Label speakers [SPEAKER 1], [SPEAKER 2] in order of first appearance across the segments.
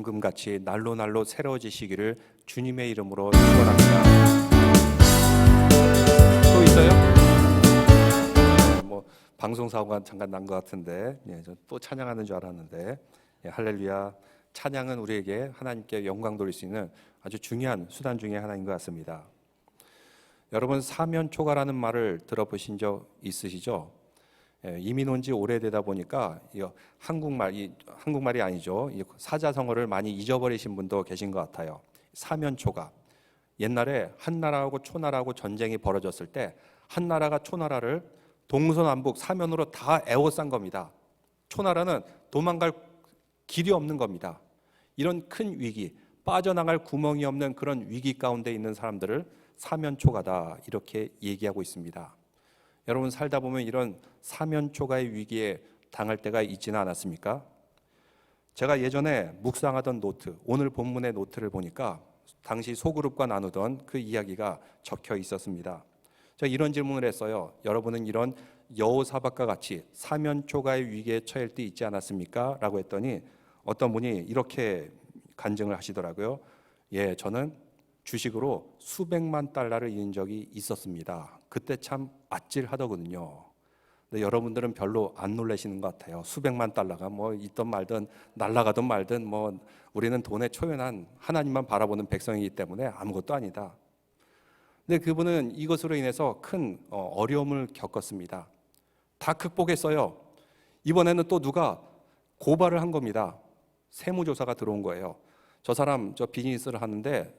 [SPEAKER 1] 금같이 날로 날로 새로워지시기를 주님의 이름으로 축원합니다. 또 있어요? 뭐 방송 사고가 잠깐 난 것 같은데, 또 찬양하는 줄 알았는데, 할렐루야. 찬양은 우리에게 하나님께 영광 돌릴 수 있는 아주 중요한 수단 중에 하나인 것 같습니다. 여러분, 사면초가라는 말을 들어보신 적 있으시죠? 이민 온 지 오래되다 보니까 한국말이 아니죠. 사자성어를 많이 잊어버리신 분도 계신 것 같아요. 사면초가. 옛날에 한나라하고 초나라하고 전쟁이 벌어졌을 때 한나라가 초나라를 동서남북 사면으로 다 에워싼 겁니다. 초나라는 도망갈 길이 없는 겁니다. 이런 큰 위기, 빠져나갈 구멍이 없는 그런 위기 가운데 있는 사람들을 사면초가다 이렇게 얘기하고 있습니다. 여러분, 살다 보면 이런 사면초가의 위기에 당할 때가 있지는 않았습니까? 제가 예전에 묵상하던 노트, 오늘 본문의 노트를 보니까 당시 소그룹과 나누던 그 이야기가 적혀 있었습니다. 제가 이런 질문을 했어요. 여러분은 이런 여호사밧과 같이 사면초가의 위기에 처할 때 있지 않았습니까? 라고 했더니 어떤 분이 이렇게 간증을 하시더라고요. 예, 저는 주식으로 수백만 달러를 잃은 적이 있었습니다. 그때 참 아찔하더군요. 근데 여러분들은 별로 안 놀라시는 것 같아요. 수백만 달러가 뭐 있든 말든 날아가든 말든 뭐 우리는 돈에 초연한 하나님만 바라보는 백성이기 때문에 아무것도 아니다. 근데 그분은 이것으로 인해서 큰 어려움을 겪었습니다. 다 극복했어요. 이번에는 또 누가 고발을 한 겁니다. 세무조사가 들어온 거예요. 저 사람 저 비즈니스를 하는데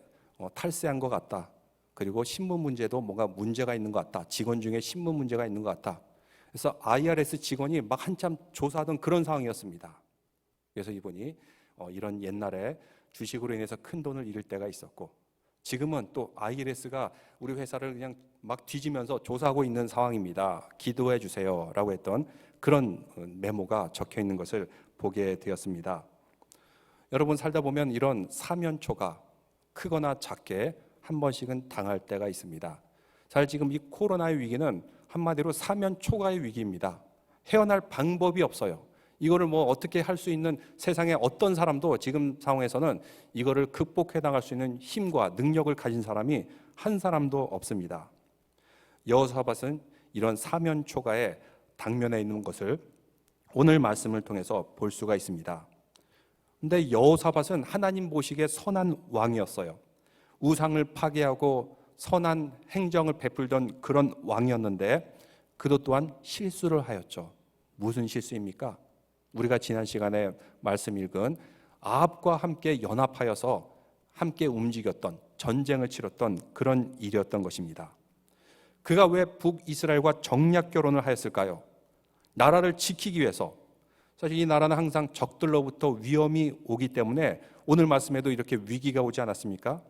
[SPEAKER 1] 탈세한 것 같다. 그리고 신분 문제도 뭔가 문제가 있는 것 같다. 직원 중에 신분 문제가 있는 것 같다. 그래서 IRS 직원이 막 한참 조사하던 그런 상황이었습니다. 그래서 이분이 이런 옛날에 주식으로 인해서 큰 돈을 잃을 때가 있었고 지금은 또 IRS가 우리 회사를 그냥 막 뒤지면서 조사하고 있는 상황입니다. 기도해 주세요 라고 했던 그런 메모가 적혀 있는 것을 보게 되었습니다. 여러분, 살다 보면 이런 사면초가 크거나 작게 한 번씩은 당할 때가 있습니다. 사실 지금 이 코로나의 위기는 한마디로 사면초가의 위기입니다. 헤어날 방법이 없어요. 이거를 뭐 어떻게 할 수 있는 세상에 어떤 사람도 지금 상황에서는 이거를 극복해 나갈 수 있는 힘과 능력을 가진 사람이 한 사람도 없습니다. 여호사밧은 이런 사면초가의 당면에 있는 것을 오늘 말씀을 통해서 볼 수가 있습니다. 근데 여호사밧은 하나님 보시기에 선한 왕이었어요. 우상을 파괴하고 선한 행정을 베풀던 그런 왕이었는데 그도 또한 실수를 하였죠. 무슨 실수입니까? 우리가 지난 시간에 말씀 읽은 아합과 함께 연합하여서 함께 움직였던 전쟁을 치렀던 그런 일이었던 것입니다. 그가 왜 북이스라엘과 정략 결혼을 하였을까요? 나라를 지키기 위해서. 사실 이 나라는 항상 적들로부터 위험이 오기 때문에 오늘 말씀에도 이렇게 위기가 오지 않았습니까?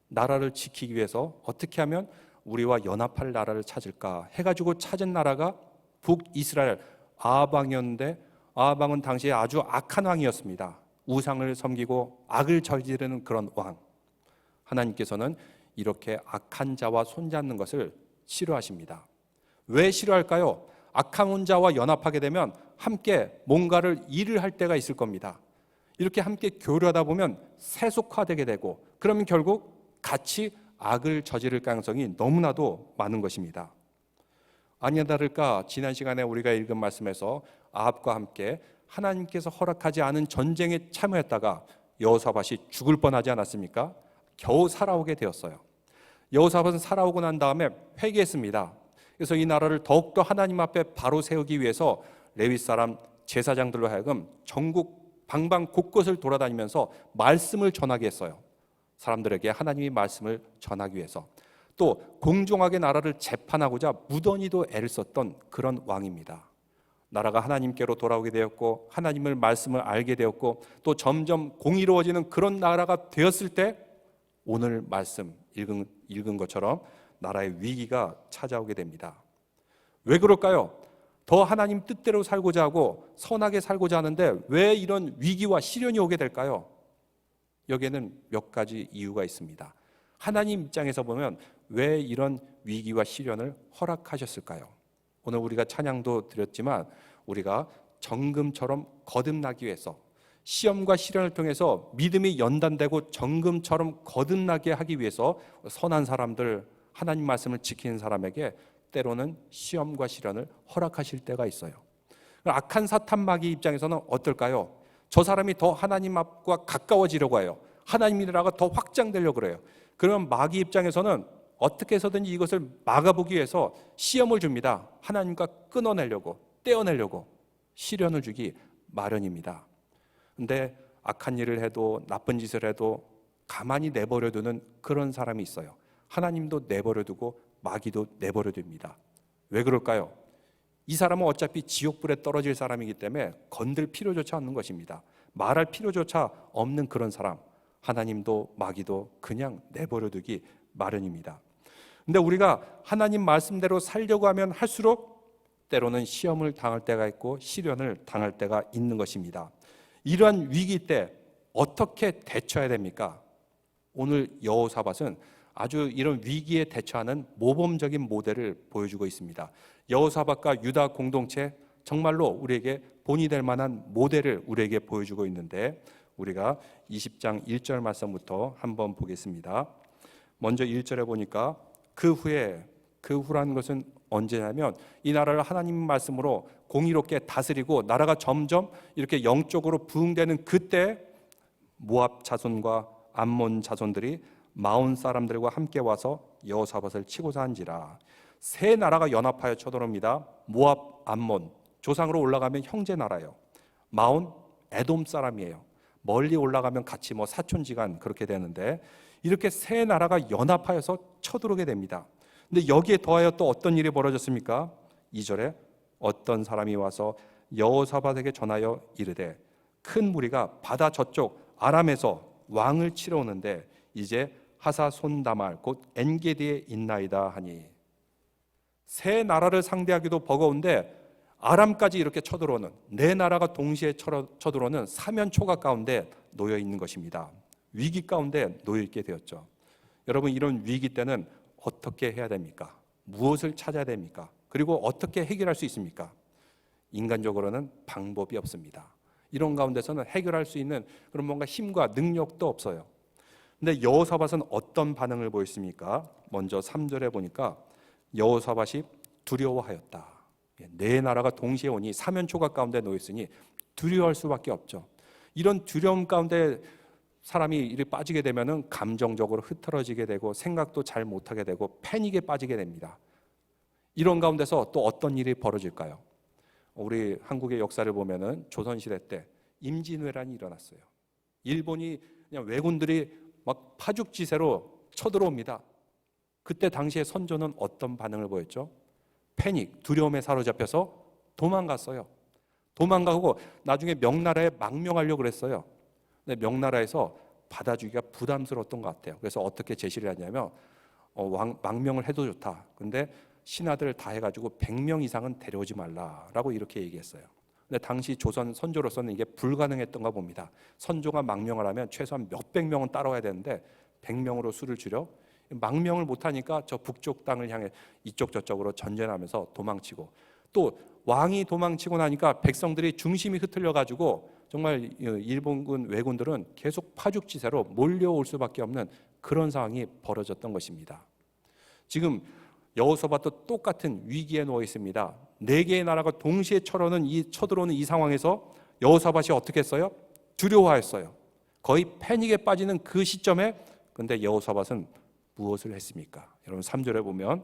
[SPEAKER 1] 나라를 지키기 위해서 어떻게 하면 우리와 연합할 나라를 찾을까 해가지고 찾은 나라가 북이스라엘 아합왕이었는데 아합왕은 당시에 아주 악한 왕이었습니다. 우상을 섬기고 악을 저지르는 그런 왕. 하나님께서는 이렇게 악한 자와 손잡는 것을 싫어하십니다. 왜 싫어할까요? 악한 자와 연합하게 되면 함께 뭔가를 일을 할 때가 있을 겁니다. 이렇게 함께 교류하다 보면 세속화되게 되고 그러면 결국 같이 악을 저지를 가능성이 너무나도 많은 것입니다. 아니나 다를까 지난 시간에 우리가 읽은 말씀에서 아합과 함께 하나님께서 허락하지 않은 전쟁에 참여했다가 여호사밧이 죽을 뻔하지 않았습니까? 겨우 살아오게 되었어요. 여호사밧은 살아오고 난 다음에 회개했습니다. 그래서 이 나라를 더욱더 하나님 앞에 바로 세우기 위해서 레위 사람 제사장들로 하여금 전국 방방 곳곳을 돌아다니면서 말씀을 전하게 했어요. 사람들에게 하나님의 말씀을 전하기 위해서. 또 공정하게 나라를 재판하고자 무던히도 애를 썼던 그런 왕입니다. 나라가 하나님께로 돌아오게 되었고 하나님의 말씀을 알게 되었고 또 점점 공의로워지는 그런 나라가 되었을 때 오늘 말씀 읽은 것처럼 나라의 위기가 찾아오게 됩니다. 왜 그럴까요? 더 하나님 뜻대로 살고자 하고 선하게 살고자 하는데 왜 이런 위기와 시련이 오게 될까요? 여기에는 몇 가지 이유가 있습니다. 하나님 입장에서 보면 왜 이런 위기와 시련을 허락하셨을까요? 오늘 우리가 찬양도 드렸지만 우리가 정금처럼 거듭나기 위해서 시험과 시련을 통해서 믿음이 연단되고 정금처럼 거듭나게 하기 위해서 선한 사람들, 하나님 말씀을 지키는 사람에게 때로는 시험과 시련을 허락하실 때가 있어요. 악한 사탄 마귀 입장에서는 어떨까요? 저 사람이 더 하나님 앞과 가까워지려고 해요. 하나님의 나라가 더 확장되려고 그래요. 그러면 마귀 입장에서는 어떻게 해서든지 이것을 막아보기 위해서 시험을 줍니다. 하나님과 끊어내려고, 떼어내려고 시련을 주기 마련입니다. 근데 악한 일을 해도 나쁜 짓을 해도 가만히 내버려두는 그런 사람이 있어요. 하나님도 내버려두고 마귀도 내버려둡니다. 왜 그럴까요? 이 사람은 어차피 지옥불에 떨어질 사람이기 때문에 건들 필요조차 없는 것입니다. 말할 필요조차 없는 그런 사람, 하나님도 마귀도 그냥 내버려두기 마련입니다. 근데 우리가 하나님 말씀대로 살려고 하면 할수록 때로는 시험을 당할 때가 있고 시련을 당할 때가 있는 것입니다. 이러한 위기 때 어떻게 대처해야 됩니까? 오늘 여호사밧은 아주 이런 위기에 대처하는 모범적인 모델을 보여주고 있습니다. 여호사밧과 유다 공동체, 정말로 우리에게 본이 될 만한 모델을 우리에게 보여주고 있는데, 우리가 20장 1절 말씀부터 한번 보겠습니다. 먼저 1절에 보니까 그 후라는 것은 언제냐면 이 나라를 하나님 말씀으로 공의롭게 다스리고 나라가 점점 이렇게 영적으로 부흥되는 그때 모압 자손과 암몬 자손들이 마온 사람들과 함께 와서 여호사밧을 치고자 한지라. 세 나라가 연합하여 쳐들어옵니다. 모압, 암몬, 조상으로 올라가면 형제 나라예요. 마온, 에돔 사람이에요. 멀리 올라가면 같이 사촌지간 그렇게 되는데, 이렇게 세 나라가 연합하여서 쳐들어오게 됩니다. 근데 여기에 더하여 또 어떤 일이 벌어졌습니까? 2절에 어떤 사람이 와서 여호사밧에게 전하여 이르되 큰 무리가 바다 저쪽 아람에서 왕을 치러 오는데 이제 하사손다말 곧 엔게디에 있나이다 하니. 세 나라를 상대하기도 버거운데 아람까지 이렇게 쳐들어오는, 네 나라가 동시에 쳐들어오는 사면 초가 가운데 놓여 있는 것입니다. 위기 가운데 놓여 있게 되었죠. 여러분, 이런 위기 때는 어떻게 해야 됩니까? 무엇을 찾아야 됩니까? 그리고 어떻게 해결할 수 있습니까? 인간적으로는 방법이 없습니다. 이런 가운데서는 해결할 수 있는 그런 뭔가 힘과 능력도 없어요. 근데 여호사밧은 어떤 반응을 보였습니까? 먼저 3절에 보니까 여호사밧이 두려워하였다. 네 나라가 동시에 오니 사면초가 가운데 놓여 있으니 두려워할 수밖에 없죠. 이런 두려움 가운데 사람이 이렇게 빠지게 되면은 감정적으로 흐트러지게 되고 생각도 잘 못하게 되고 패닉에 빠지게 됩니다. 이런 가운데서 또 어떤 일이 벌어질까요? 우리 한국의 역사를 보면은 조선시대 때 임진왜란이 일어났어요. 일본이 그냥 왜군들이 막 파죽지세로 쳐들어옵니다. 그때 당시에 선조는 어떤 반응을 보였죠? 패닉, 두려움에 사로잡혀서 도망갔어요. 도망가고 나중에 명나라에 망명하려고 그랬어요. 근데 명나라에서 받아주기가 부담스러웠던 것 같아요. 그래서 어떻게 제시를 하냐면 망명을 해도 좋다. 근데 신하들 다 해가지고 100명 이상은 데려오지 말라라고 이렇게 얘기했어요. 근데 당시 조선 선조로서는 이게 불가능했던가 봅니다. 선조가 망명을 하면 최소한 몇백 명은 따라와야 되는데 100명으로 수를 줄여 망명을 못하니까 저 북쪽 땅을 향해 이쪽 저쪽으로 전전하면서 도망치고, 또 왕이 도망치고 나니까 백성들이 중심이 흐트려가지고 정말 일본군 왜군들은 계속 파죽지세로 몰려올 수밖에 없는 그런 상황이 벌어졌던 것입니다. 지금 여호사밧도 똑같은 위기에 놓여 있습니다. 네 개의 나라가 동시에 쳐들어오는 이 상황에서 여호사밧이 어떻게 했어요? 두려워했어요. 거의 패닉에 빠지는 그 시점에 근데 여호사밧은 무엇을 했습니까? 여러분 3절에 보면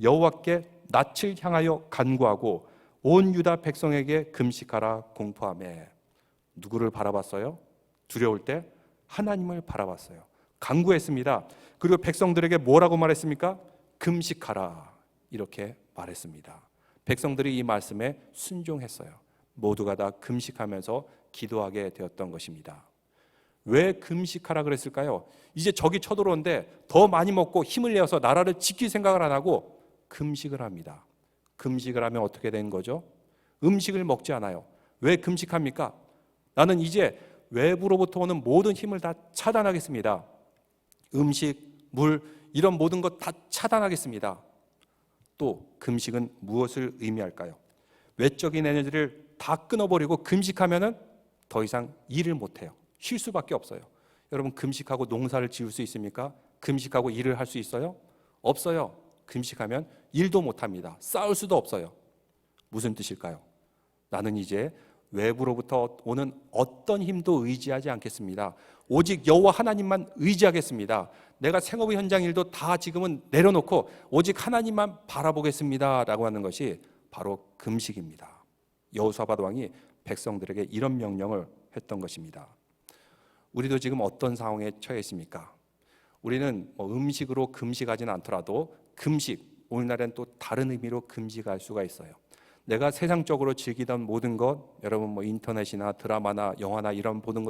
[SPEAKER 1] 여호와께 낯을 향하여 간구하고 온 유다 백성에게 금식하라 공포하며. 누구를 바라봤어요? 두려울 때 하나님을 바라봤어요. 간구했습니다. 그리고 백성들에게 뭐라고 말했습니까? 금식하라 이렇게 말했습니다. 백성들이 이 말씀에 순종했어요. 모두가 다 금식하면서 기도하게 되었던 것입니다. 왜 금식하라 그랬을까요? 이제 적이 쳐들어오는데 더 많이 먹고 힘을 내어서 나라를 지킬 생각을 안 하고 금식을 합니다. 금식을 하면 어떻게 되는 거죠? 음식을 먹지 않아요. 왜 금식합니까? 나는 이제 외부로부터 오는 모든 힘을 다 차단하겠습니다. 음식, 물 이런 모든 것 다 차단하겠습니다. 또 금식은 무엇을 의미할까요? 외적인 에너지를 다 끊어버리고 금식하면은 더 이상 일을 못해요. 쉴 수밖에 없어요. 여러분, 금식하고 농사를 지을 수 있습니까? 금식하고 일을 할 수 있어요? 없어요. 금식하면 일도 못합니다. 싸울 수도 없어요. 무슨 뜻일까요? 나는 이제 외부로부터 오는 어떤 힘도 의지하지 않겠습니다. 오직 여호와 하나님만 의지하겠습니다. 내가 생업의 현장 일도 다 지금은 내려놓고 오직 하나님만 바라보겠습니다 라고 하는 것이 바로 금식입니다. 여호사밧 왕이 백성들에게 이런 명령을 했던 것입니다. 우리도 지금 어떤 상황에 처해 있습니까? 우리는 음식으로 금식하지는 않더라도 금식, 오늘날엔 또 다른 의미로 금식할 수가 있어요. 내가 세상적으로 즐기던 모든 것, 여러분 인터넷이나 드라마나 영화나 이런 보는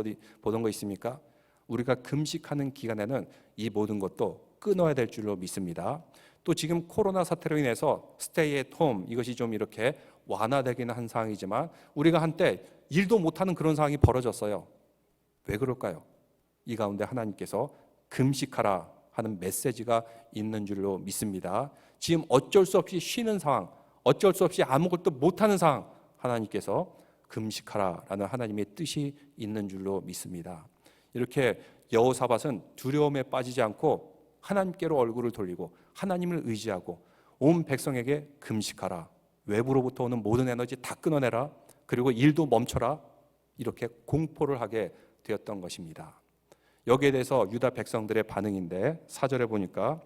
[SPEAKER 1] 거 있습니까? 우리가 금식하는 기간에는 이 모든 것도 끊어야 될 줄로 믿습니다. 또 지금 코로나 사태로 인해서 스테이 앳 홈, 이것이 좀 이렇게 완화되기는 한 상황이지만 우리가 한때 일도 못하는 그런 상황이 벌어졌어요. 왜 그럴까요? 이 가운데 하나님께서 금식하라 하는 메시지가 있는 줄로 믿습니다. 지금 어쩔 수 없이 쉬는 상황, 어쩔 수 없이 아무것도 못하는 상황, 하나님께서 금식하라라는 하나님의 뜻이 있는 줄로 믿습니다. 이렇게 여호사밧은 두려움에 빠지지 않고 하나님께로 얼굴을 돌리고 하나님을 의지하고 온 백성에게 금식하라, 외부로부터 오는 모든 에너지 다 끊어내라, 그리고 일도 멈춰라, 이렇게 공포를 하게 되었던 것입니다. 여기에 대해서 유다 백성들의 반응인데 4절에 보니까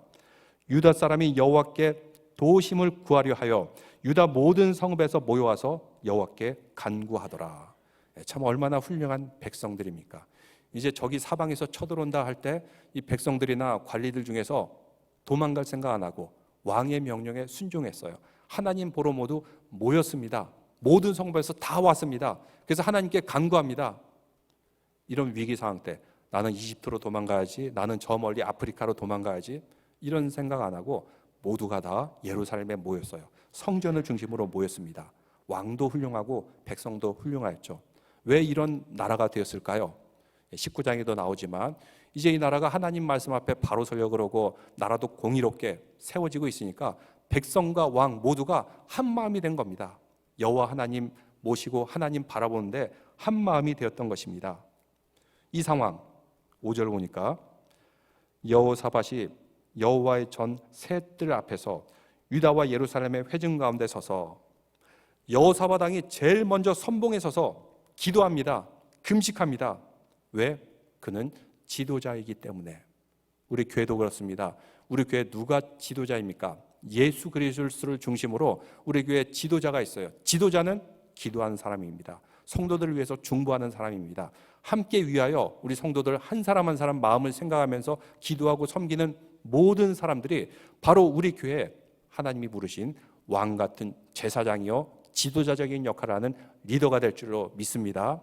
[SPEAKER 1] 유다 사람이 여호와께 도심을 구하려 하여 유다 모든 성읍에서 모여와서 여호와께 간구하더라. 참 얼마나 훌륭한 백성들입니까? 이제 적이 사방에서 쳐들어온다 할 때 이 백성들이나 관리들 중에서 도망갈 생각 안 하고 왕의 명령에 순종했어요. 하나님 보러 모두 모였습니다. 모든 성읍에서 다 왔습니다. 그래서 하나님께 간구합니다. 이런 위기 상황 때 나는 이집트로 도망가야지, 나는 저 멀리 아프리카로 도망가야지, 이런 생각 안 하고 모두가 다 예루살렘에 모였어요. 성전을 중심으로 모였습니다. 왕도 훌륭하고 백성도 훌륭했죠. 왜 이런 나라가 되었을까요? 19장에도 나오지만 이제 이 나라가 하나님 말씀 앞에 바로 서려고 그러고 나라도 공의롭게 세워지고 있으니까 백성과 왕 모두가 한 마음이 된 겁니다. 여호와 하나님 모시고 하나님 바라보는데 한 마음이 되었던 것입니다. 이 상황 5절 보니까 여호사밧이 여호와의 전 새 뜰 앞에서 유다와 예루살렘의 회중 가운데 서서 여호사밧 왕이 제일 먼저 선봉에 서서 기도합니다. 금식합니다. 왜? 그는 지도자이기 때문에. 우리 교회도 그렇습니다. 우리 교회 누가 지도자입니까? 예수 그리스도를 중심으로 우리 교회에 지도자가 있어요. 지도자는 기도하는 사람입니다. 성도들을 위해서 중보하는 사람입니다. 함께 위하여 우리 성도들 한 사람 한 사람 마음을 생각하면서 기도하고 섬기는 모든 사람들이 바로 우리 교회에 하나님이 부르신 왕 같은 제사장이요 지도자적인 역할을 하는 리더가 될 줄로 믿습니다.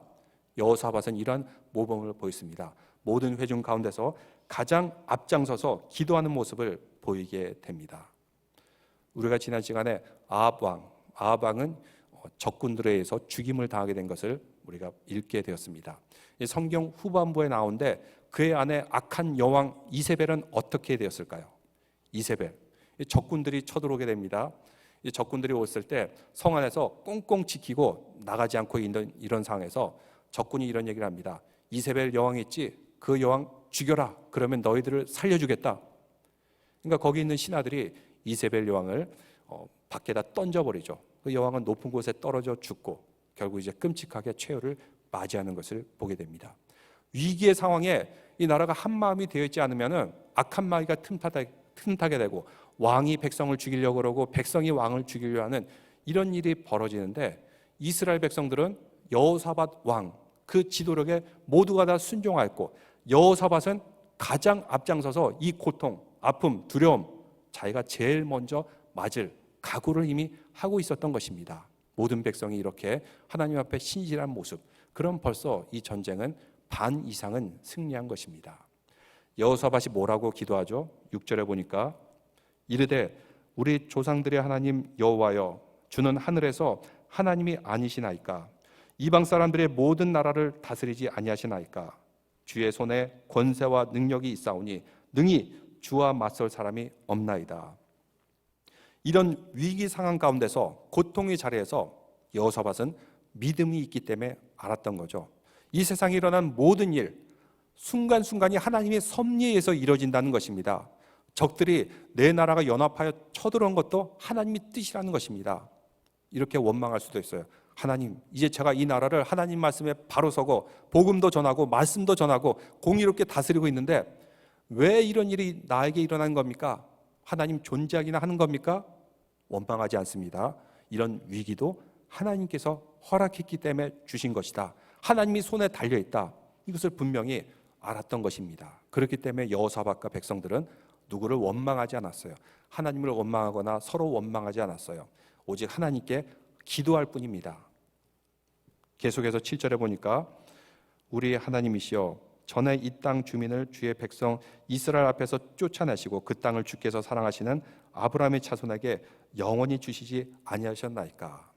[SPEAKER 1] 여호사밧은 이러한 모범을 보였습니다. 모든 회중 가운데서 가장 앞장서서 기도하는 모습을 보이게 됩니다. 우리가 지난 시간에 아합 왕은 적군들에 의해서 죽임을 당하게 된 것을 우리가 읽게 되었습니다. 성경 후반부에 나오는데 그의 아내 악한 여왕 이세벨은 어떻게 되었을까요? 이세벨, 적군들이 쳐들어오게 됩니다. 적군들이 왔을 때 성 안에서 꽁꽁 지키고 나가지 않고 있는 이런 상황에서 적군이 이런 얘기를 합니다. 이세벨 여왕이 있지? 그 여왕 죽여라. 그러면 너희들을 살려주겠다. 그러니까 거기 있는 신하들이 이세벨 여왕을 밖에다 던져버리죠. 그 여왕은 높은 곳에 떨어져 죽고 결국 이제 끔찍하게 최후를 맞이하는 것을 보게 됩니다. 위기의 상황에 이 나라가 한 마음이 되어 있지 않으면 악한 마귀가 틈타게 되고 왕이 백성을 죽이려고 그러고 백성이 왕을 죽이려 하는 이런 일이 벌어지는데 이스라엘 백성들은 여호사밧 왕 그 지도력에 모두가 다 순종하였고 여호사밧은 가장 앞장서서 이 고통, 아픔, 두려움 자기가 제일 먼저 맞을 각오를 이미 하고 있었던 것입니다. 모든 백성이 이렇게 하나님 앞에 신실한 모습, 그럼 벌써 이 전쟁은 반 이상은 승리한 것입니다. 여호사밧이 뭐라고 기도하죠? 6절에 보니까 이르되 우리 조상들의 하나님 여호와여 주는 하늘에서 하나님이 아니시나이까? 이방 사람들의 모든 나라를 다스리지 아니하시나이까? 주의 손에 권세와 능력이 있사오니 능히 주와 맞설 사람이 없나이다. 이런 위기 상황 가운데서 고통의 자리에서 여호사밧은 믿음이 있기 때문에 알았던 거죠. 이 세상에 일어난 모든 일, 순간순간이 하나님의 섭리에 의해서 이루어진다는 것입니다. 적들이 내 나라가 연합하여 쳐들어온 것도 하나님의 뜻이라는 것입니다. 이렇게 원망할 수도 있어요. 하나님, 이제 제가 이 나라를 하나님 말씀에 바로 서고 복음도 전하고 말씀도 전하고 공의롭게 다스리고 있는데 왜 이런 일이 나에게 일어난 겁니까? 하나님 존재하기나 하는 겁니까? 원망하지 않습니다. 이런 위기도 하나님께서 허락했기 때문에 주신 것이다. 하나님이 손에 달려있다. 이것을 분명히 알았던 것입니다. 그렇기 때문에 여호사밧과 백성들은 누구를 원망하지 않았어요. 하나님을 원망하거나 서로 원망하지 않았어요. 오직 하나님께 기도할 뿐입니다. 계속해서 7절에 보니까 우리의 하나님이시여 전에 이 땅 주민을 주의 백성 이스라엘 앞에서 쫓아내시고 그 땅을 주께서 사랑하시는 아브라함의 자손에게 영원히 주시지 아니하셨나이까.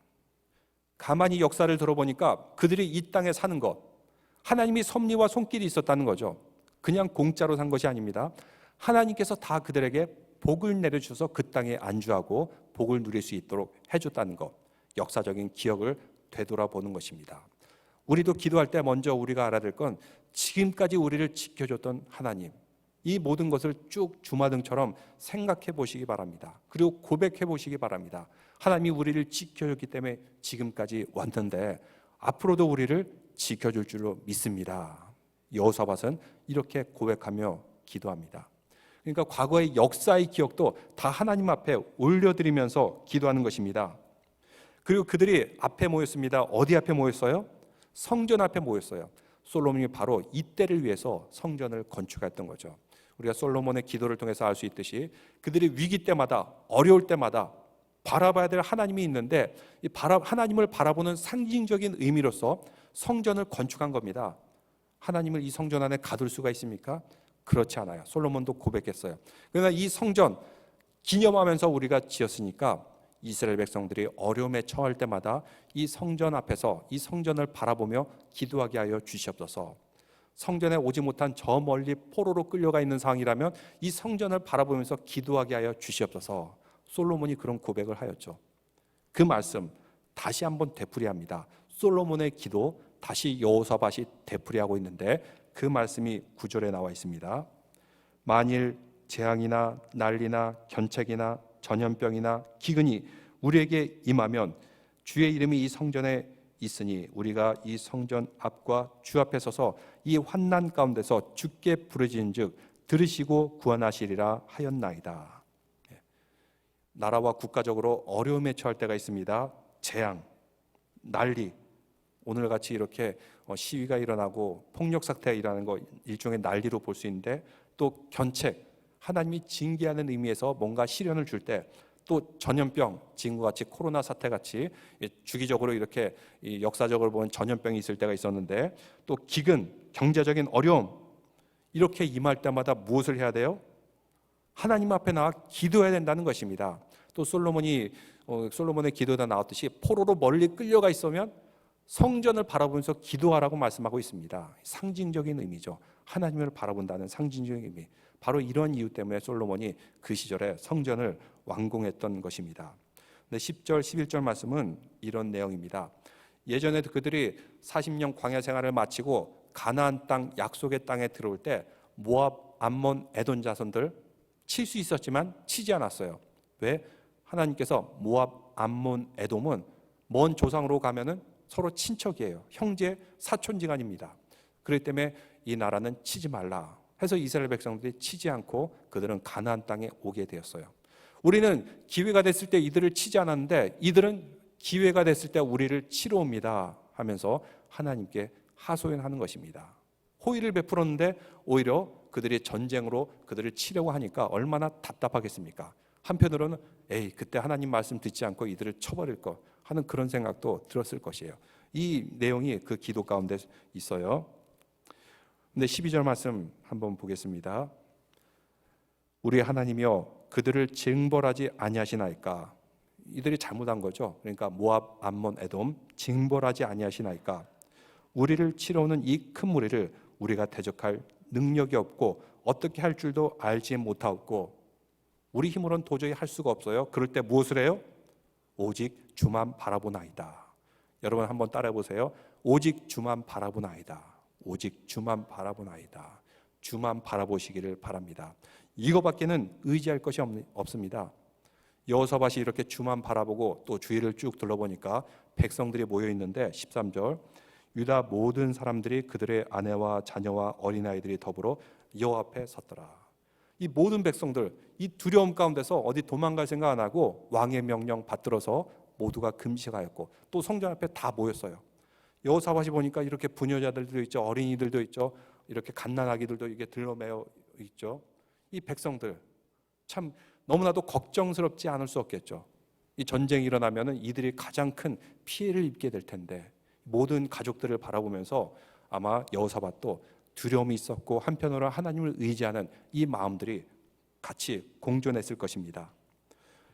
[SPEAKER 1] 가만히 역사를 들어보니까 그들이 이 땅에 사는 것, 하나님이 섭리와 손길이 있었다는 거죠. 그냥 공짜로 산 것이 아닙니다. 하나님께서 다 그들에게 복을 내려주셔서 그 땅에 안주하고 복을 누릴 수 있도록 해줬다는 것, 역사적인 기억을 되돌아보는 것입니다. 우리도 기도할 때 먼저 우리가 알아야 될 건 지금까지 우리를 지켜줬던 하나님, 이 모든 것을 쭉 주마등처럼 생각해 보시기 바랍니다. 그리고 고백해 보시기 바랍니다. 하나님이 우리를 지켜줬기 때문에 지금까지 왔는데 앞으로도 우리를 지켜줄 줄로 믿습니다. 여호사밧은 이렇게 고백하며 기도합니다. 그러니까 과거의 역사의 기억도 다 하나님 앞에 올려드리면서 기도하는 것입니다. 그리고 그들이 앞에 모였습니다. 어디 앞에 모였어요? 성전 앞에 모였어요. 솔로몬이 바로 이때를 위해서 성전을 건축했던 거죠. 우리가 솔로몬의 기도를 통해서 알 수 있듯이 그들이 위기 때마다 어려울 때마다 바라봐야 될 하나님이 있는데 하나님을 바라보는 상징적인 의미로서 성전을 건축한 겁니다. 하나님을 이 성전 안에 가둘 수가 있습니까? 그렇지 않아요. 솔로몬도 고백했어요. 그러나 이 성전 기념하면서 우리가 지었으니까 이스라엘 백성들이 어려움에 처할 때마다 이 성전 앞에서 이 성전을 바라보며 기도하게 하여 주시옵소서. 성전에 오지 못한 저 멀리 포로로 끌려가 있는 상황이라면 이 성전을 바라보면서 기도하게 하여 주시옵소서. 솔로몬이 그런 고백을 하였죠. 그 말씀 다시 한번 되풀이합니다. 솔로몬의 기도 다시 여호사밧이 되풀이하고 있는데 그 말씀이 9절에 나와 있습니다. 만일 재앙이나 난리나 견책이나 전염병이나 기근이 우리에게 임하면 주의 이름이 이 성전에 있으니 우리가 이 성전 앞과 주 앞에 서서 이 환난 가운데서 주께 부르짖은즉 들으시고 구원하시리라 하였나이다. 나라와 국가적으로 어려움에 처할 때가 있습니다. 재앙, 난리, 오늘같이 이렇게 시위가 일어나고 폭력 사태가 일어나는 거 일종의 난리로 볼 수 있는데 또 견책, 하나님이 징계하는 의미에서 뭔가 시련을 줄 때 또 전염병, 지금과 같이 코로나 사태같이 주기적으로 이렇게 역사적으로 보면 전염병이 있을 때가 있었는데 또 기근, 경제적인 어려움 이렇게 임할 때마다 무엇을 해야 돼요? 하나님 앞에 나와 기도해야 된다는 것입니다. 또 솔로몬의 기도가 나왔듯이 포로로 멀리 끌려가 있으면 성전을 바라보면서 기도하라고 말씀하고 있습니다. 상징적인 의미죠. 하나님을 바라본다는 상징적인 의미. 바로 이런 이유 때문에 솔로몬이 그 시절에 성전을 완공했던 것입니다. 근데 10절, 11절 말씀은 이런 내용입니다. 예전에 그들이 40년 광야 생활을 마치고 가나안 땅, 약속의 땅에 들어올 때 모압, 암몬, 에돔 자손들 칠 수 있었지만 치지 않았어요. 왜? 하나님께서 모압, 암몬, 에돔은 먼 조상으로 가면은 서로 친척이에요. 형제, 사촌지간입니다. 그렇기 때문에 이 나라는 치지 말라 해서 이스라엘 백성들이 치지 않고 그들은 가나안 땅에 오게 되었어요. 우리는 기회가 됐을 때 이들을 치지 않았는데 이들은 기회가 됐을 때 우리를 치러 옵니다 하면서 하나님께 하소연하는 것입니다. 호의를 베풀었는데 오히려 그들이 전쟁으로 그들을 치려고 하니까 얼마나 답답하겠습니까? 한편으로는 그때 하나님 말씀 듣지 않고 이들을 쳐버릴 것 하는 그런 생각도 들었을 것이에요. 이 내용이 그 기도 가운데 있어요. 근데 12절 말씀 한번 보겠습니다. 우리 하나님이여 그들을 징벌하지 아니하시나이까. 이들이 잘못한 거죠. 그러니까 모압, 암몬, 에돔 징벌하지 아니하시나이까. 우리를 치러 오는 이 큰 무리를 우리가 대적할 능력이 없고 어떻게 할 줄도 알지 못하고 우리 힘으로는 도저히 할 수가 없어요. 그럴 때 무엇을 해요? 오직 주만 바라보나이다. 여러분 한번 따라해 보세요. 오직 주만 바라보나이다. 오직 주만 바라보나이다. 주만 바라보시기를 바랍니다. 이거밖에는 의지할 것이 없습니다. 여호사밧이 이렇게 주만 바라보고 또 주위를 쭉 둘러보니까 백성들이 모여 있는데 13절 유다 모든 사람들이 그들의 아내와 자녀와 어린아이들이 더불어 여호와 앞에 섰더라. 이 모든 백성들 이 두려움 가운데서 어디 도망갈 생각 안 하고 왕의 명령 받들어서 모두가 금식하였고 또 성전 앞에 다 모였어요. 여호사밧이 보니까 이렇게 부녀자들도 있죠, 어린이들도 있죠, 이렇게 갓난아기들도 이게 들러매어 있죠. 이 백성들 참 너무나도 걱정스럽지 않을 수 없겠죠. 이 전쟁이 일어나면은 이들이 가장 큰 피해를 입게 될 텐데 모든 가족들을 바라보면서 아마 여호사밧도 두려움이 있었고 한편으로 하나님을 의지하는 이 마음들이 같이 공존했을 것입니다.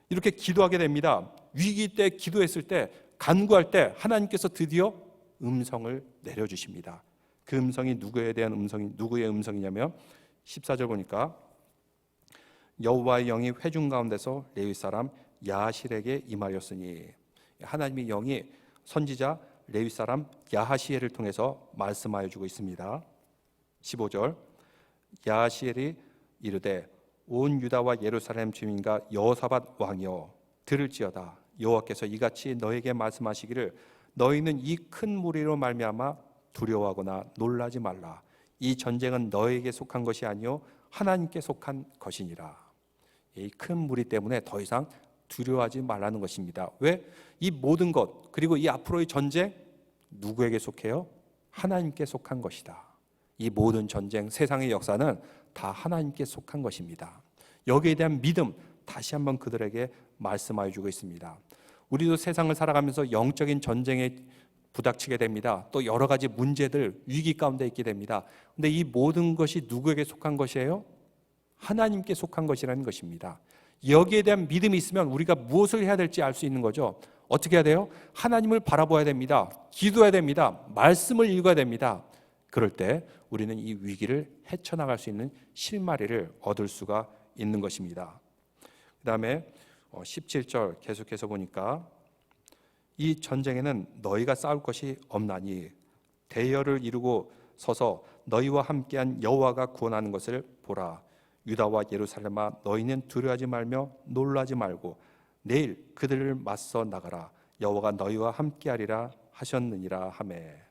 [SPEAKER 1] 이렇게 기도하게 됩니다. 위기 때 기도했을 때 간구할 때 하나님께서 드디어 음성을 내려주십니다. 그 음성이 누구에 대한 누구의 음성이냐면 14절 보니까 여호와의 영이 회중 가운데서 레위 사람 야하실에게 임하였으니 하나님의 영이 선지자 레위 사람 야하시엘을 통해서 말씀하여 주고 있습니다. 15절 야하시엘이 이르되 온 유다와 예루살렘 주민과 여호사밧 왕이여 들을지어다. 여호와께서 이같이 너에게 말씀하시기를 너희는 이 큰 무리로 말미암아 두려워하거나 놀라지 말라. 이 전쟁은 너에게 속한 것이 아니요 하나님께 속한 것이니라. 이 큰 무리 때문에 더 이상 두려워하지 말라는 것입니다. 왜? 이 모든 것 그리고 이 앞으로의 전쟁 누구에게 속해요? 하나님께 속한 것이다. 이 모든 전쟁 세상의 역사는 다 하나님께 속한 것입니다. 여기에 대한 믿음 다시 한번 그들에게 말씀하여 주고 있습니다. 우리도 세상을 살아가면서 영적인 전쟁에 부닥치게 됩니다. 또 여러 가지 문제들 위기 가운데 있게 됩니다. 근데 이 모든 것이 누구에게 속한 것이에요? 하나님께 속한 것이라는 것입니다. 여기에 대한 믿음이 있으면 우리가 무엇을 해야 될지 알 수 있는 거죠. 어떻게 해야 돼요? 하나님을 바라봐야 됩니다. 기도해야 됩니다. 말씀을 읽어야 됩니다. 그럴 때 우리는 이 위기를 헤쳐나갈 수 있는 실마리를 얻을 수가 있는 것입니다. 그 다음에 17절 계속해서 보니까 이 전쟁에는 너희가 싸울 것이 없나니 대열을 이루고 서서 너희와 함께한 여호와가 구원하는 것을 보라. 유다와 예루살렘아 너희는 두려워하지 말며 놀라지 말고 내일 그들을 맞서 나가라. 여호와가 너희와 함께하리라 하셨느니라 하매.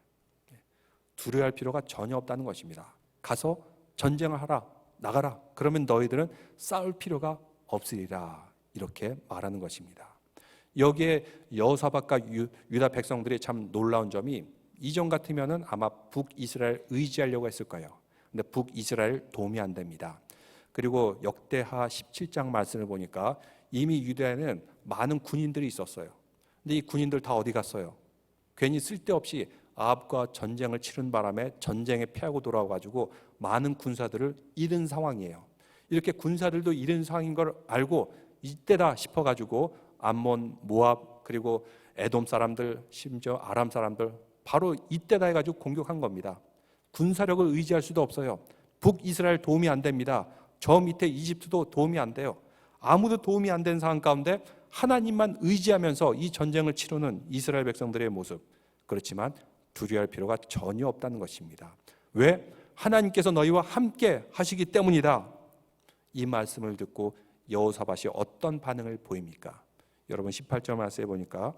[SPEAKER 1] 두려워할 필요가 전혀 없다는 것입니다. 가서 전쟁을 하라. 나가라. 그러면 너희들은 싸울 필요가 없으리라. 이렇게 말하는 것입니다. 여기에 여호사밧과 유다 백성들이 참 놀라운 점이 이전 같으면은 아마 북이스라엘 의지하려고 했을 거예요. 근데 북이스라엘 도움이 안 됩니다. 그리고 역대하 17장 말씀을 보니까 이미 유다에는 많은 군인들이 있었어요. 근데 이 군인들 다 어디 갔어요? 괜히 쓸데없이 아합과 전쟁을 치른 바람에 전쟁에 패하고 돌아와가지고 많은 군사들을 잃은 상황이에요. 이렇게 군사들도 잃은 상황인 걸 알고 이때다 싶어가지고 암몬, 모압 그리고 에돔 사람들 심지어 아람 사람들 바로 이때다 해가지고 공격한 겁니다. 군사력을 의지할 수도 없어요. 북이스라엘 도움이 안 됩니다. 저 밑에 이집트도 도움이 안 돼요. 아무도 도움이 안 되는 상황 가운데 하나님만 의지하면서 이 전쟁을 치르는 이스라엘 백성들의 모습. 그렇지만 두려워할 필요가 전혀 없다는 것입니다. 왜? 하나님께서 너희와 함께 하시기 때문이다. 이 말씀을 듣고 여호사밧이 어떤 반응을 보입니까? 여러분 18절 말씀에 보니까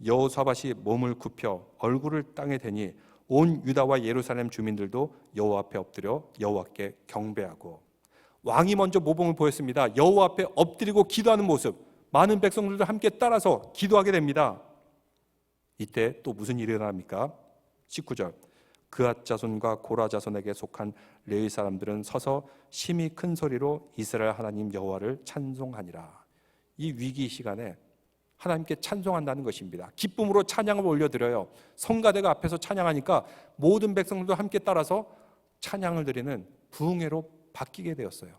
[SPEAKER 1] 여호사밧이 몸을 굽혀 얼굴을 땅에 대니 온 유다와 예루살렘 주민들도 여호와 앞에 엎드려 여호와께 경배하고 왕이 먼저 모범을 보였습니다. 여호와 앞에 엎드리고 기도하는 모습 많은 백성들도 함께 따라서 기도하게 됩니다. 이때 또 무슨 일이 일어납니까? 19절 그앗 자손과 고라 자손에게 속한 레위 사람들은 서서 심히 큰 소리로 이스라엘 하나님 여호와를 찬송하니라. 이 위기 시간에 하나님께 찬송한다는 것입니다. 기쁨으로 찬양을 올려드려요. 성가대가 앞에서 찬양하니까 모든 백성들도 함께 따라서 찬양을 드리는 부흥회로 바뀌게 되었어요.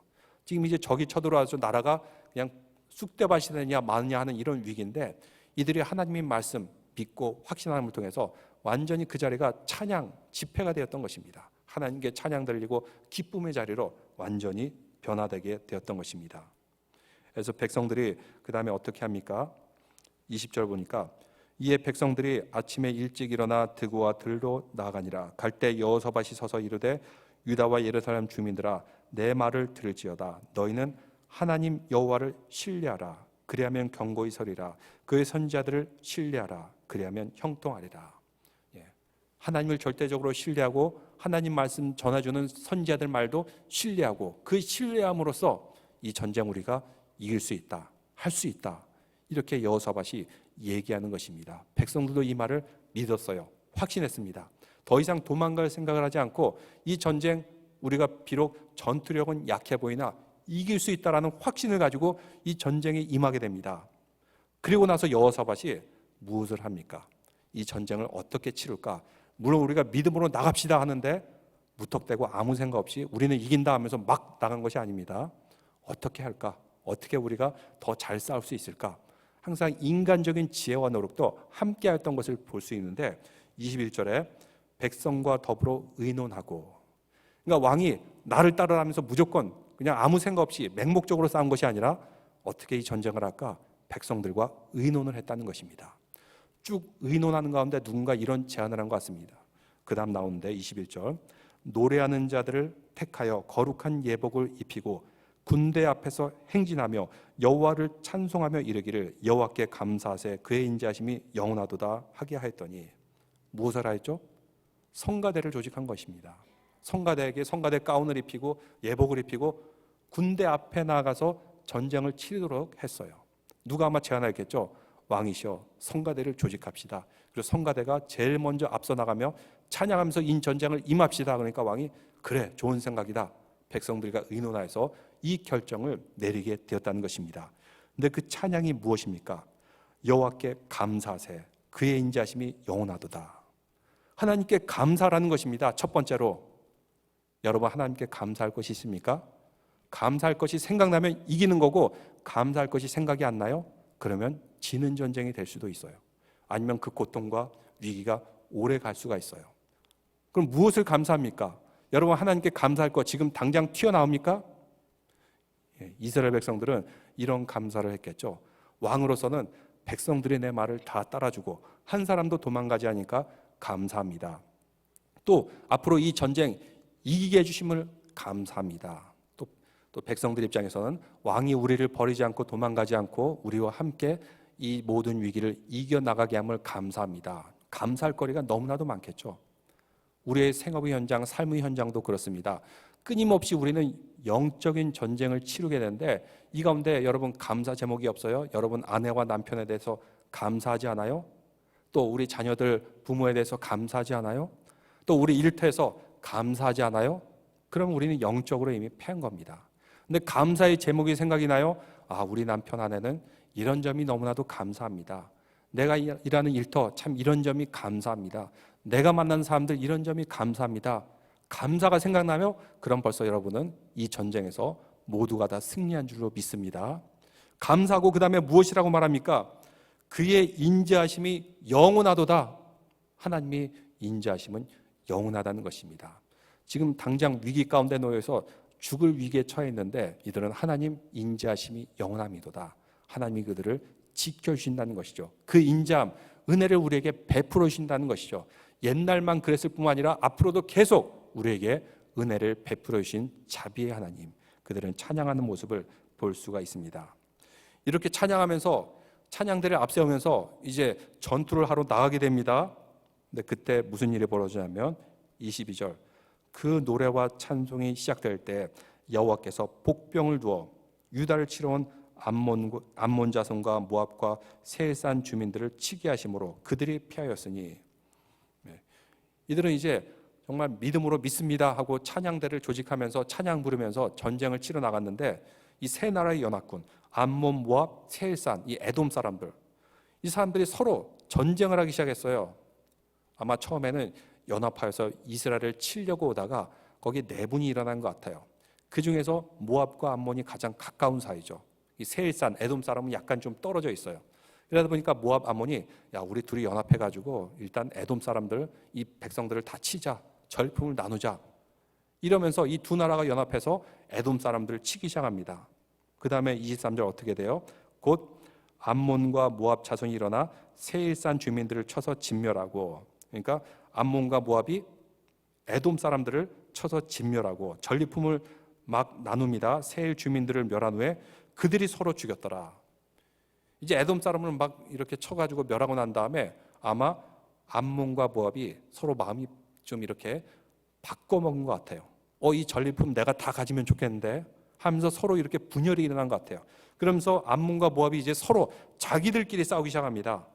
[SPEAKER 1] 지금 이제 적이 쳐들어와서 나라가 그냥 쑥대밭이 되냐 마느냐 하는 이런 위기인데 이들이 하나님의 말씀 믿고 확신함을 통해서 완전히 그 자리가 찬양 집회가 되었던 것입니다. 하나님께 찬양 드리고 기쁨의 자리로 완전히 변화되게 되었던 것입니다. 그래서 백성들이 그 다음에 어떻게 합니까? 20절 보니까 이에 백성들이 아침에 일찍 일어나 드고와 들로 나아가니라. 갈 때 여호사밧이 서서 이르되 유다와 예루살렘 주민들아 내 말을 들을지어다. 너희는 하나님 여호와를 신뢰하라. 그리하면 견고히 서리라. 그의 선지자들을 신뢰하라. 그리하면 형통하리라. 하나님을 절대적으로 신뢰하고 하나님 말씀 전해주는 선지자들 말도 신뢰하고 그 신뢰함으로써 이 전쟁 우리가 이길 수 있다, 할 수 있다, 이렇게 여호사밧이 얘기하는 것입니다. 백성들도 이 말을 믿었어요. 확신했습니다. 더 이상 도망갈 생각을 하지 않고 이 전쟁 우리가 비록 전투력은 약해 보이나 이길 수 있다라는 확신을 가지고 이 전쟁에 임하게 됩니다. 그리고 나서 여호사밧이 무엇을 합니까? 이 전쟁을 어떻게 치룰까? 물론 우리가 믿음으로 나갑시다 하는데 무턱대고 아무 생각 없이 우리는 이긴다 하면서 막 나간 것이 아닙니다. 어떻게 할까? 어떻게 우리가 더 잘 싸울 수 있을까? 항상 인간적인 지혜와 노력도 함께 했던 것을 볼 수 있는데 21절에 백성과 더불어 의논하고, 그러니까 왕이 나를 따르라면서 무조건 그냥 아무 생각 없이 맹목적으로 싸운 것이 아니라 어떻게 이 전쟁을 할까? 백성들과 의논을 했다는 것입니다. 쭉 의논하는 가운데 누군가 이런 제안을 한 것 같습니다. 그 다음 나오는데 21절 노래하는 자들을 택하여 거룩한 예복을 입히고 군대 앞에서 행진하며 여호와를 찬송하며 이르기를 여호와께 감사하세 그의 인자하심이 영원하도다 하게 하였더니 무엇을 하였죠? 성가대를 조직한 것입니다. 성가대에게 성가대 가운을 입히고 예복을 입히고 군대 앞에 나가서 전쟁을 치르도록 했어요. 누가 아마 제안했겠죠? 왕이시여 성가대를 조직합시다. 그리고 성가대가 제일 먼저 앞서 나가며 찬양하면서 이 전쟁을 임합시다. 그러니까 왕이 그래 좋은 생각이다. 백성들과 의논하여서 이 결정을 내리게 되었다는 것입니다. 근데 그 찬양이 무엇입니까? 여호와께 감사하세 그의 인자하심이 영원하도다. 하나님께 감사라는 것입니다. 첫 번째로 여러분 하나님께 감사할 것이 있습니까? 감사할 것이 생각나면 이기는 거고 감사할 것이 생각이 안 나요? 그러면 지는 전쟁이 될 수도 있어요. 아니면 그 고통과 위기가 오래 갈 수가 있어요. 그럼 무엇을 감사합니까? 여러분 하나님께 감사할 것 지금 당장 튀어나옵니까? 이스라엘 백성들은 이런 감사를 했겠죠. 왕으로서는 백성들이 내 말을 다 따라주고 한 사람도 도망가지 않으니까 감사합니다. 또 앞으로 이 전쟁 이기게 해주심을 감사합니다. 또 백성들 입장에서는 왕이 우리를 버리지 않고 도망가지 않고 우리와 함께 이 모든 위기를 이겨나가게 함을 감사합니다. 감사할 거리가 너무나도 많겠죠. 우리의 생업의 현장, 삶의 현장도 그렇습니다. 끊임없이 우리는 영적인 전쟁을 치르게 되는데 이 가운데 여러분 감사 제목이 없어요? 여러분 아내와 남편에 대해서 감사하지 않아요? 또 우리 자녀들 부모에 대해서 감사하지 않아요? 또 우리 일터에서 감사하지 않아요? 그럼 우리는 영적으로 이미 패한 겁니다. 근데 감사의 제목이 생각이 나요? 아, 우리 남편 아내는 이런 점이 너무나도 감사합니다. 내가 일하는 일터 참 이런 점이 감사합니다. 내가 만난 사람들 이런 점이 감사합니다. 감사가 생각나면 그럼 벌써 여러분은 이 전쟁에서 모두가 다 승리한 줄로 믿습니다. 감사하고 그 다음에 무엇이라고 말합니까? 그의 인자하심이 영원하도다. 하나님의 인자하심은 영원하다는 것입니다. 지금 당장 위기 가운데 놓여서 죽을 위기에 처해 있는데 이들은 하나님 인자하심이 영원함이도다. 하나님이 그들을 지켜주신다는 것이죠. 그 인자함, 은혜를 우리에게 베풀어 주신다는 것이죠. 옛날만 그랬을 뿐만 아니라 앞으로도 계속 우리에게 은혜를 베풀어 주신 자비의 하나님, 그들은 찬양하는 모습을 볼 수가 있습니다. 이렇게 찬양하면서 찬양들을 앞세우면서 이제 전투를 하러 나가게 됩니다. 근데 그때 무슨 일이 벌어지냐면 22절 그 노래와 찬송이 시작될 때 여호와께서 복병을 두어 유다를 치러 온 암몬 자손과 모압과 세일산 주민들을 치게 하심으로 그들이 피하였으니, 이들은 이제 정말 믿음으로 믿습니다 하고 찬양대를 조직하면서 찬양 부르면서 전쟁을 치러 나갔는데 이 세 나라의 연합군 암몬, 모압, 세일산, 이 에돔 사람들, 이 사람들이 서로 전쟁을 하기 시작했어요. 아마 처음에는 연합하여서 이스라엘을 치려고 오다가 거기에 내분이 일어난 것 같아요. 그 중에서 모압과 암몬이 가장 가까운 사이죠. 이 세일산, 에돔 사람은 약간 좀 떨어져 있어요. 그러다 보니까 모압, 암몬이 야 우리 둘이 연합해가지고 일단 에돔 사람들, 이 백성들을 다 치자, 절품을 나누자, 이러면서 이 두 나라가 연합해서 에돔 사람들을 치기 시작합니다. 그 다음에 23절 어떻게 돼요? 곧 암몬과 모압 자손이 일어나 세일산 주민들을 쳐서 진멸하고, 그러니까 암몬과 모압이 에돔 사람들을 쳐서 진멸하고 전리품을 막 나눕니다. 세일 주민들을 멸한 후에 그들이 서로 죽였더라. 이제 에돔 사람을 막 이렇게 쳐가지고 멸하고 난 다음에 아마 암몬과 모압이 서로 마음이 좀 이렇게 바꿔먹은 것 같아요. 이 전리품 내가 다 가지면 좋겠는데 하면서 서로 이렇게 분열이 일어난 것 같아요. 그러면서 암몬과 모압이 이제 서로 자기들끼리 싸우기 시작합니다.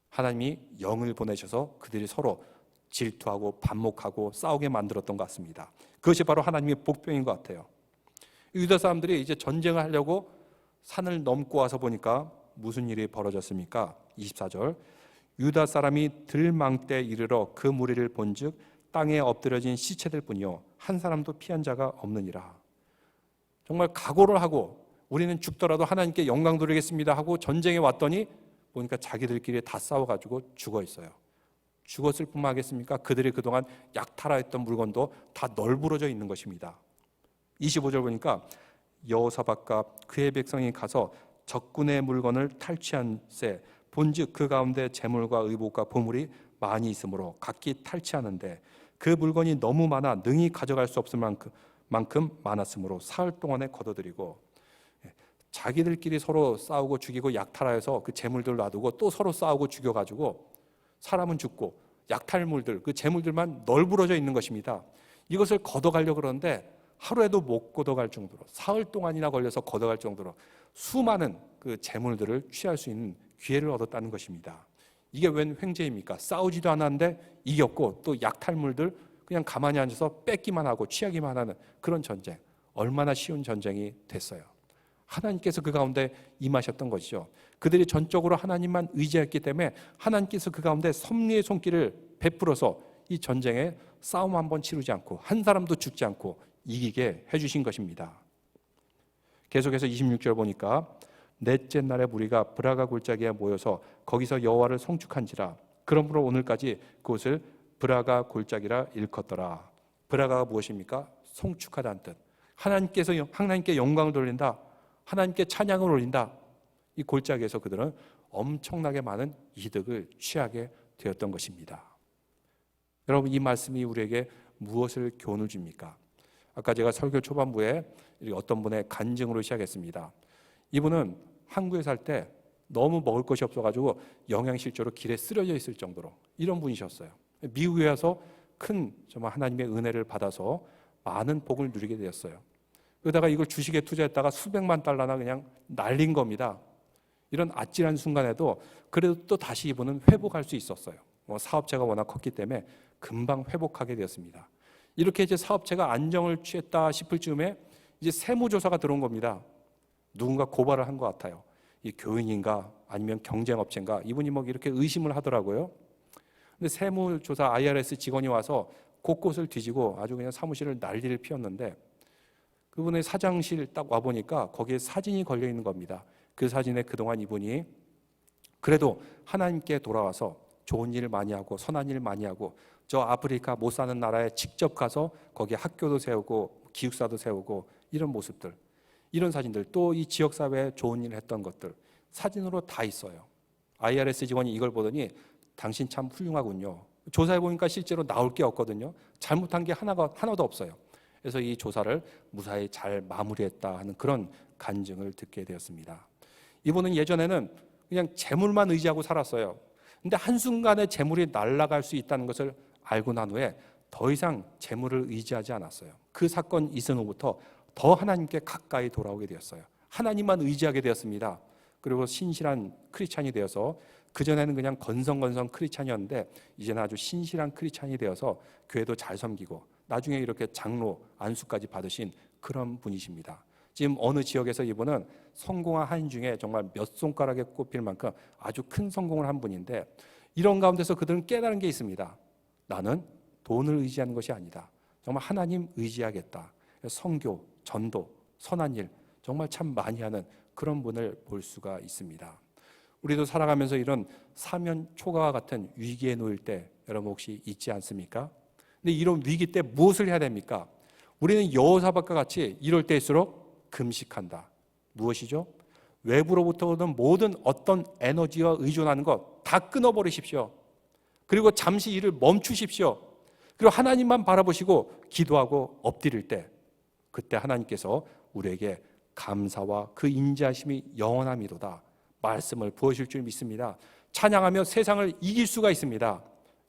[SPEAKER 1] 하나님이 영을 보내셔서 그들이 서로 질투하고 반목하고 싸우게 만들었던 것 같습니다. 그것이 바로 하나님의 복병인 것 같아요. 유다 사람들이 이제 전쟁을 하려고 산을 넘고 와서 보니까 무슨 일이 벌어졌습니까? 24절, 유다 사람이 들망대에 이르러 그 무리를 본즉 땅에 엎드려진 시체들 뿐이요 한 사람도 피한 자가 없느니라. 정말 각오를 하고 우리는 죽더라도 하나님께 영광 돌리겠습니다 하고 전쟁에 왔더니 보니까 자기들끼리 다 싸워가지고 죽어 있어요. 죽었을 뿐만 하겠습니까? 그들이 그동안 약탈하였던 물건도 다 널브러져 있는 것입니다. 25절 보니까 여호사밧과 그의 백성이 가서 적군의 물건을 탈취한새 본즉 그 가운데 재물과 의복과 보물이 많이 있으므로 각기 탈취하는데 그 물건이 너무 많아 능히 가져갈 수 없을 만큼 많았으므로 사흘 동안에 거둬들이고, 자기들끼리 서로 싸우고 죽이고 약탈하여서 그 재물들 놔두고 또 서로 싸우고 죽여가지고 사람은 죽고 약탈물들 그 재물들만 널브러져 있는 것입니다. 이것을 걷어가려고 그러는데 하루에도 못 걷어갈 정도로 사흘 동안이나 걸려서 걷어갈 정도로 수많은 그 재물들을 취할 수 있는 기회를 얻었다는 것입니다. 이게 웬 횡재입니까? 싸우지도 않았는데 이겼고 또 약탈물들 그냥 가만히 앉아서 뺏기만 하고 취하기만 하는 그런 전쟁, 얼마나 쉬운 전쟁이 됐어요. 하나님께서 그 가운데 임하셨던 것이죠. 그들이 전적으로 하나님만 의지했기 때문에 하나님께서 그 가운데 섭리의 손길을 베풀어서 이 전쟁에 싸움 한번 치르지 않고 한 사람도 죽지 않고 이기게 해주신 것입니다. 계속해서 26절 보니까 넷째 날에 무리가 브라가 골짜기에 모여서 거기서 여호와를 송축한지라. 그러므로 오늘까지 그곳을 브라가 골짜기라 일컫더라. 브라가가 무엇입니까? 송축하다는 뜻. 하나님께 영광을 돌린다. 하나님께 찬양을 올린다. 이 골짜기에서 그들은 엄청나게 많은 이득을 취하게 되었던 것입니다. 여러분, 이 말씀이 우리에게 무엇을 교훈을 줍니까? 아까 제가 설교 초반부에 어떤 분의 간증으로 시작했습니다. 이분은 한국에 살 때 너무 먹을 것이 없어가지고 영양실조로 길에 쓰러져 있을 정도로 이런 분이셨어요. 미국에 와서 큰 정말 하나님의 은혜를 받아서 많은 복을 누리게 되었어요. 그러다가 이걸 주식에 투자했다가 수백만 달러나 그냥 날린 겁니다. 이런 아찔한 순간에도 그래도 또 다시 이분은 회복할 수 있었어요. 사업체가 워낙 컸기 때문에 금방 회복하게 되었습니다. 이렇게 이제 사업체가 안정을 취했다 싶을 즈음에 이제 세무조사가 들어온 겁니다. 누군가 고발을 한 것 같아요. 이 교인인가 아니면 경쟁업체인가, 이분이 뭐 이렇게 의심을 하더라고요. 근데 세무조사 IRS 직원이 와서 곳곳을 뒤지고 아주 그냥 사무실을 난리를 피웠는데 그분의 사장실 딱 와보니까 거기에 사진이 걸려 있는 겁니다. 그 사진에 그동안 이분이 그래도 하나님께 돌아와서 좋은 일 많이 하고 선한 일 많이 하고 저 아프리카 못 사는 나라에 직접 가서 거기에 학교도 세우고 기숙사도 세우고 이런 모습들, 이런 사진들, 또 이 지역사회에 좋은 일을 했던 것들 사진으로 다 있어요. IRS 직원이 이걸 보더니 당신 참 훌륭하군요. 조사해보니까 실제로 나올 게 없거든요. 잘못한 게 하나도 없어요. 그래서 이 조사를 무사히 잘 마무리했다 하는 그런 간증을 듣게 되었습니다. 이분은 예전에는 그냥 재물만 의지하고 살았어요. 근데 한순간에 재물이 날아갈 수 있다는 것을 알고 난 후에 더 이상 재물을 의지하지 않았어요. 그 사건 있은 후부터 더 하나님께 가까이 돌아오게 되었어요. 하나님만 의지하게 되었습니다. 그리고 신실한 크리스찬이 되어서 그전에는 그냥 건성건성 크리스찬이었는데 이제는 아주 신실한 크리스찬이 되어서 교회도 잘 섬기고 나중에 이렇게 장로 안수까지 받으신 그런 분이십니다. 지금 어느 지역에서 이분은 성공한 한인 중에 정말 몇 손가락에 꼽힐 만큼 아주 큰 성공을 한 분인데 이런 가운데서 그들은 깨달은 게 있습니다. 나는 돈을 의지하는 것이 아니다. 정말 하나님 의지하겠다. 선교, 전도, 선한 일 정말 참 많이 하는 그런 분을 볼 수가 있습니다. 우리도 살아가면서 이런 사면 초가와 같은 위기에 놓일 때 여러분 혹시 있지 않습니까? 근데 이런 위기 때 무엇을 해야 됩니까? 우리는 여호사밧과 같이 이럴 때일수록 금식한다. 무엇이죠? 외부로부터 오는 모든 어떤 에너지와 의존하는 것 다 끊어버리십시오. 그리고 잠시 일을 멈추십시오. 그리고 하나님만 바라보시고 기도하고 엎드릴 때, 그때 하나님께서 우리에게 감사와 그 인자하심이 영원함이로다 말씀을 부어주실 줄 믿습니다. 찬양하며 세상을 이길 수가 있습니다.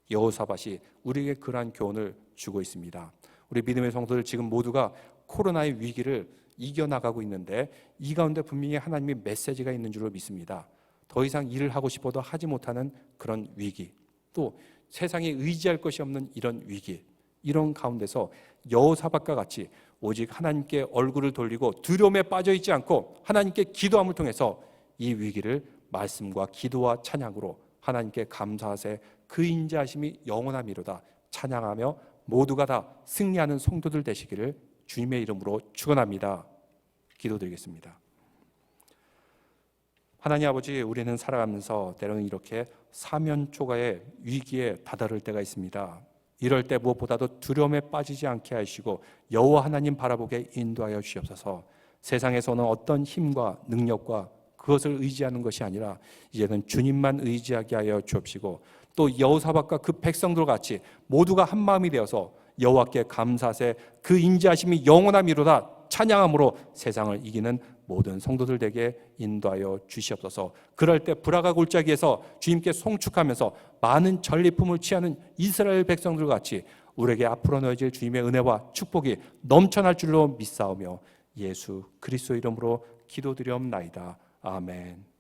[SPEAKER 1] 여호사밧이 우리에게 그러한 교훈을 주고 있습니다. 우리 믿음의 성도들, 지금 모두가 코로나의 위기를 이겨나가고 있는데 이 가운데 분명히 하나님의 메시지가 있는 줄로 믿습니다. 더 이상 일을 하고 싶어도 하지 못하는 그런 위기, 또 세상에 의지할 것이 없는 이런 위기, 이런 가운데서 여호사밧과 같이 오직 하나님께 얼굴을 돌리고 두려움에 빠져 있지 않고 하나님께 기도함을 통해서 이 위기를 말씀과 기도와 찬양으로 하나님께 감사하세 그 인자하심이 영원함이로다 찬양하며 모두가 다 승리하는 성도들 되시기를 주님의 이름으로 축원합니다. 기도드리겠습니다. 하나님 아버지, 우리는 살아가면서 때로는 이렇게 사면초가의 위기에 다다를 때가 있습니다. 이럴 때 무엇보다도 두려움에 빠지지 않게 하시고 여호와 하나님 바라보게 인도하여 주시옵소서. 세상에서는 어떤 힘과 능력과 그것을 의지하는 것이 아니라 이제는 주님만 의지하게 하여 주옵시고, 또 여호사밧과 그 백성들 같이 모두가 한 마음이 되어서 여호와께 감사하세 그 인자하심이 영원함이로다 찬양함으로 세상을 이기는 모든 성도들에게 인도하여 주시옵소서. 그럴 때 브라가 골짜기에서 주님께 송축하면서 많은 전리품을 취하는 이스라엘 백성들 같이 우리에게 앞으로 놓여질 주님의 은혜와 축복이 넘쳐날 줄로 믿사오며 예수 그리스도 이름으로 기도드리옵나이다. 아멘.